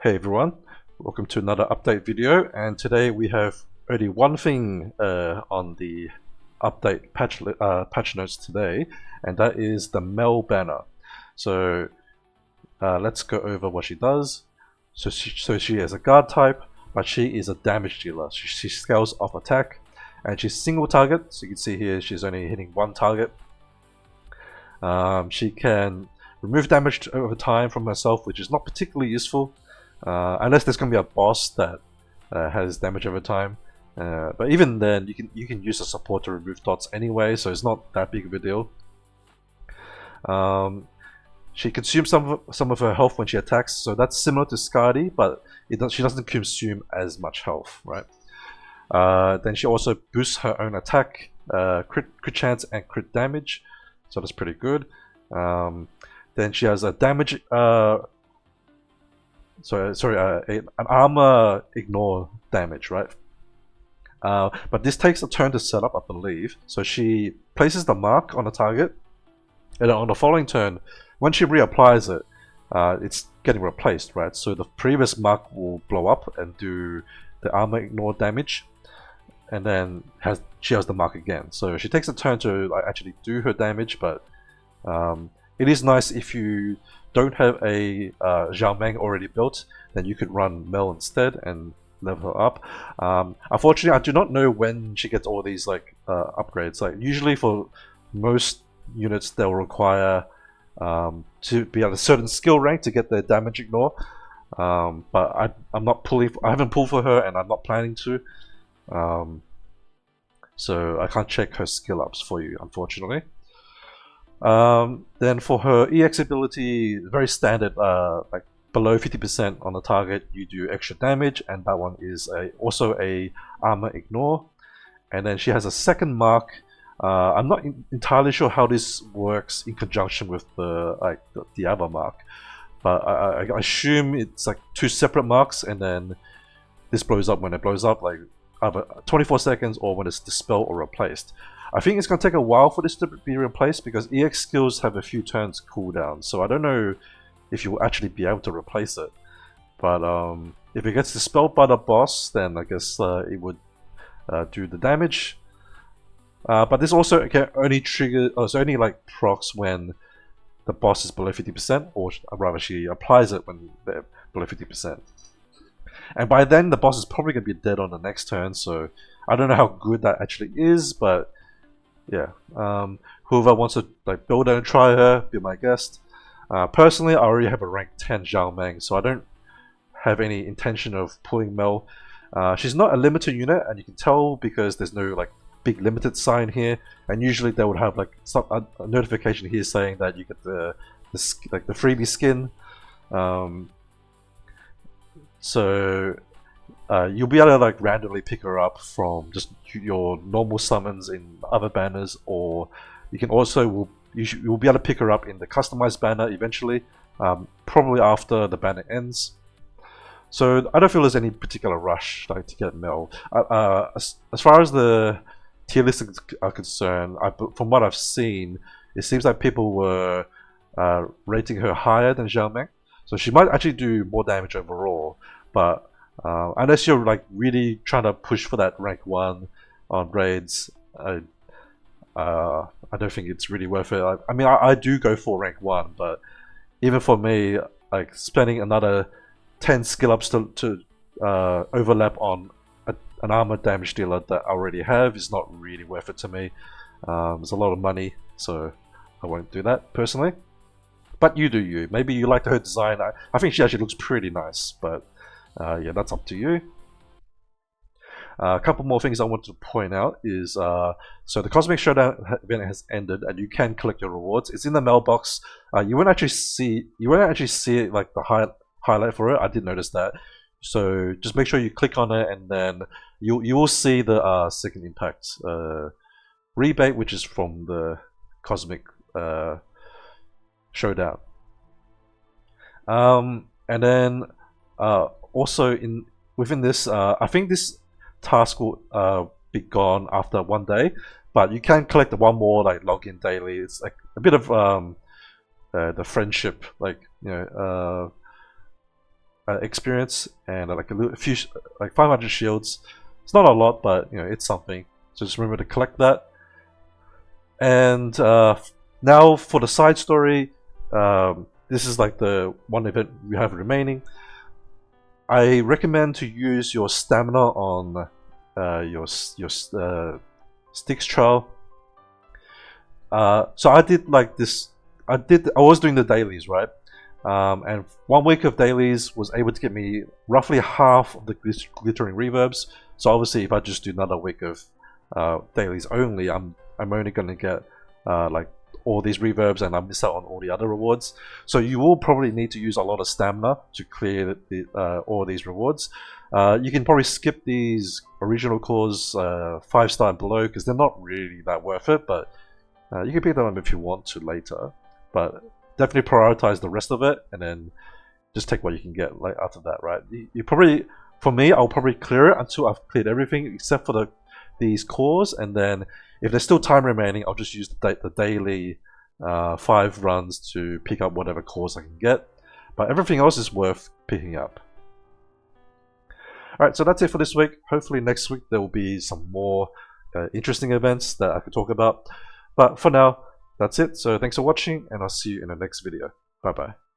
Hey everyone, welcome to another update video, and today we have only one thing on the update patch notes today, and that is the Mel banner. So let's go over what she does. So she is a guard type, but she is a damage dealer. She scales off attack, and she's single target. So you can see here she's only hitting one target. She can remove damage over time from herself, which is not particularly useful. Unless there's going to be a boss that has damage over time, but even then, you can use a support to remove dots anyway, so it's not that big of a deal. She consumes some of her health when she attacks, so that's similar to Skadi, but she doesn't consume as much health, right? Then she also boosts her own attack, crit chance, and crit damage, so that's pretty good. Then she has a damage. An armor ignore damage, right? But this takes a turn to set up, I believe. So she places the mark on the target, and then on the following turn, when she reapplies it, it's getting replaced, right? So the previous mark will blow up and do the armor ignore damage, and then she has the mark again. So she takes a turn to actually do her damage, but it is nice if you don't have a Xiaomeng already built, then you could run Mel instead and level her up. Unfortunately, I do not know when she gets all these upgrades. Like usually for most units, they'll require to be at a certain skill rank to get their damage ignore. But I'm not pulling. I haven't pulled for her, and I'm not planning to. So I can't check her skill ups for you, unfortunately. Then for her EX ability, very standard, like below 50% on the target, you do extra damage, and that one is also a armor ignore. And then she has a second mark. I'm not entirely sure how this works in conjunction with the other mark, but I assume it's like two separate marks, and then this blows up when it blows up, like either 24 seconds or when it's dispelled or replaced. I think it's going to take a while for this to be replaced because EX skills have a few turns cooldown, so I don't know if you'll actually be able to replace it. But if it gets dispelled by the boss, then I guess it would do the damage. But this also can only trigger, it's only like procs when the boss is below 50%, or rather she applies it when they're below 50%. And by then the boss is probably going to be dead on the next turn, so I don't know how good that actually is, but yeah, whoever wants to build her and try her, be my guest. Personally, I already have a rank 10 Xiaomeng, so I don't have any intention of pulling Mel. She's not a limited unit, and you can tell because there's no big limited sign here, and usually they would have a notification here saying that you get the freebie skin. So you'll be able to randomly pick her up from just your normal summons in other banners, or you can also you'll be able to pick her up in the customized banner eventually, probably after the banner ends. So I don't feel there's any particular rush to get Mel. As far as the tier lists are concerned, from what I've seen, it seems like people were rating her higher than Xiaomeng, so she might actually do more damage overall, but unless you're really trying to push for that rank 1 on raids, I don't think it's really worth it. I mean, I do go for rank 1, but even for me, spending another 10 skill ups to overlap on an armor damage dealer that I already have is not really worth it to me. It's a lot of money, so I won't do that personally. But you do you. Maybe you like her design. I think she actually looks pretty nice, but yeah, that's up to you. A couple more things I want to point out is so the Cosmic Showdown event has ended, and you can collect your rewards. It's in the mailbox. You won't actually see it, the highlight for it. I did notice that. So just make sure you click on it, and then you will see the Second Impact rebate, which is from the Cosmic Showdown. And then also within this, I think this task will be gone after 1 day, but you can collect one more login daily. It's a bit of the friendship, experience and like a few, like 500 shields. It's not a lot, but it's something. So just remember to collect that. And now for the side story, this is like the one event you have remaining. I recommend to use your stamina on your Styx trial. So I did like this. I was doing the dailies, right? And 1 week of dailies was able to get me roughly half of the glittering reverbs. So obviously, if I just do another week of dailies only, I'm only going to get like all these reverbs, and I miss out on all the other rewards. So you will probably need to use a lot of stamina to clear all these rewards. You can probably skip these original cores 5-star and below because they're not really that worth it, but you can pick them up if you want to later. But definitely prioritize the rest of it, and then just take what you can get like after that, right? You probably, for me, I'll probably clear it until I've cleared everything except for these cores, and then if there's still time remaining, I'll just use the daily 5 runs to pick up whatever cores I can get. But everything else is worth picking up. Alright, so that's it for this week. Hopefully next week there will be some more interesting events that I could talk about. But for now, that's it. So thanks for watching, and I'll see you in the next video. Bye bye.